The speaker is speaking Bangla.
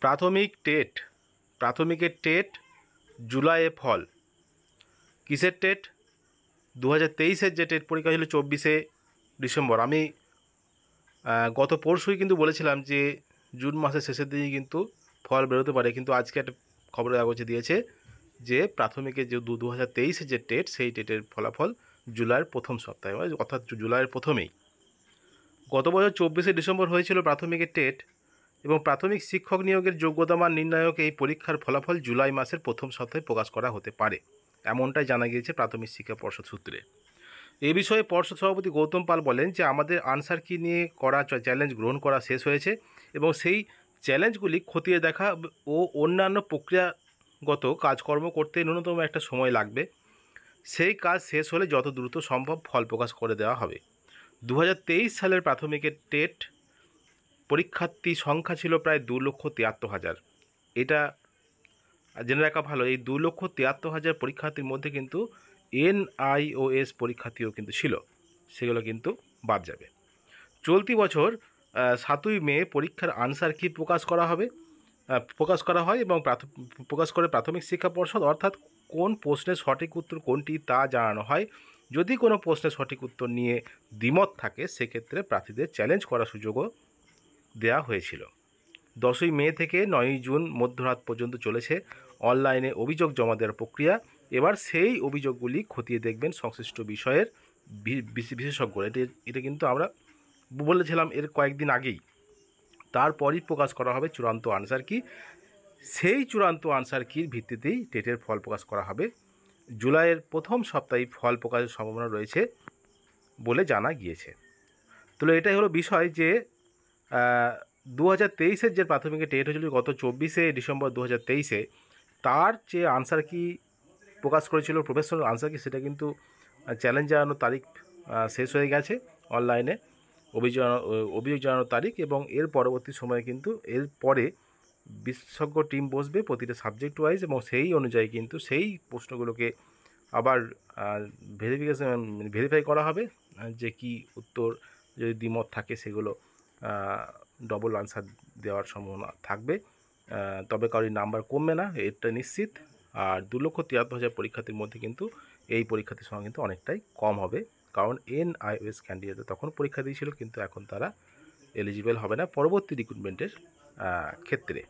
প্রাথমিকের টেট জুলাইয়ে ফল। কিসের টেট? 2023-এর যে টেট পরীক্ষা ছিল 24শে ডিসেম্বর। আমি গত পরশুই কিন্তু বলেছিলাম যে জুন মাসের শেষের দিকে কিন্তু ফল বেরোতে পারে, কিন্তু আজকে একটা খবরের কাগজে দিয়েছে যে প্রাথমিকের যে 2023-এর যে টেট, সেই টেটের ফলাফল জুলাইয়ের প্রথম সপ্তাহে, অর্থাৎ জুলাইয়ের প্রথমেই। গত বছর 24শে ডিসেম্বর হয়েছিল প্রাথমিকের টেট, এবং প্রাথমিক শিক্ষক নিয়োগের যোগ্যতা মান নির্ণায়ক এই পরীক্ষার ফলাফল জুলাই মাসের প্রথম সপ্তাহে প্রকাশ করা হতে পারে, এমনটাই জানা গিয়েছে প্রাথমিক শিক্ষা পর্ষদ সূত্রে। এ বিষয়ে পর্ষদ সভাপতি গৌতম পাল বলেন যে আমাদের আনসার কি নিয়ে করা চ্যালেঞ্জ গ্রহণ করা শেষ হয়েছে, এবং সেই চ্যালেঞ্জগুলি খতিয়ে দেখা ও অন্যান্য প্রক্রিয়াগত কাজকর্ম করতে ন্যূনতম একটা সময় লাগবে। সেই কাজ শেষ হলে যত দ্রুত সম্ভব ফল প্রকাশ করে দেওয়া হবে। 2023 সালের প্রাথমিকের টেট পরীক্ষার্থী সংখ্যা ছিল প্রায় 2,73,000। এটা জেনে রাখা ভালো, এই 2,73,000 পরীক্ষার্থীর মধ্যে কিন্তু NIOS পরীক্ষার্থীও কিন্তু ছিল, সেগুলো কিন্তু বাদ যাবে। চলতি বছর 7ই মে পরীক্ষার আনসার কি প্রকাশ করা হয় এবং প্রকাশ করে প্রাথমিক শিক্ষা পর্ষদ, অর্থাৎ কোন প্রশ্নের সঠিক উত্তর কোনটি তা জানানো হয়। যদি কোনো প্রশ্নের সঠিক উত্তর নিয়ে দ্বিমত থাকে, সেক্ষেত্রে প্রার্থীদের চ্যালেঞ্জ করার সুযোগও দেওয়া হয়েছিল। 10ই মে থেকে 9ই জুন মধ্যরাত পর্যন্ত চলেছে অনলাইনে অভিযোগ জমা দেওয়ার প্রক্রিয়া। এবার সেই অভিযোগগুলি খতিয়ে দেখবেন সংশ্লিষ্ট বিষয়ের বিশেষজ্ঞরা। এটা কিন্তু আমরা বলেছিলাম এর কয়েকদিন আগেই। তারপরই প্রকাশ করা হবে চূড়ান্ত আনসার কি। সেই চূড়ান্ত আনসার কির ভিত্তিতেই টেটের ফল প্রকাশ করা হবে। জুলাইয়ের প্রথম সপ্তাহে ফল প্রকাশের সম্ভাবনা রয়েছে বলে জানা গিয়েছে। তো এটাই হলো বিষয় যে 2023-এর যে প্রাথমিকের টেট হয়েছিল গত 24শে ডিসেম্বর 2023-এ, তার যে আনসার কি প্রকাশ করেছিল প্রফেশনাল আনসার কি, সেটা কিন্তু চ্যালেঞ্জ জানানোর তারিখ শেষ হয়ে গেছে অনলাইনে, অভিযোগ জানানোর তারিখ, এবং এর পরবর্তী সময়ে কিন্তু এর পরে বিশেষজ্ঞ টিম বসবে প্রতিটা সাবজেক্ট ওয়াইজ, এবং সেই অনুযায়ী কিন্তু সেই প্রশ্নগুলোকে আবার ভেরিফাই করা হবে যে কি উত্তর যদি দ্বিমত থাকে সেগুলো ডবল আনসার দেওয়ার সম্ভাবনা থাকবে। তবে কারোর নাম্বার কমবে না, এটা নিশ্চিত। আর 2,73,000 পরীক্ষার্থীর মধ্যে কিন্তু এই পরীক্ষার্থীর সংখ্যা কিন্তু অনেকটাই কম হবে, কারণ NIOS ক্যান্ডিডেটরা তখন পরীক্ষা দিয়েছিল, কিন্তু এখন তারা এলিজিবল হবে না পরবর্তী রিক্রুটমেন্টের ক্ষেত্রে।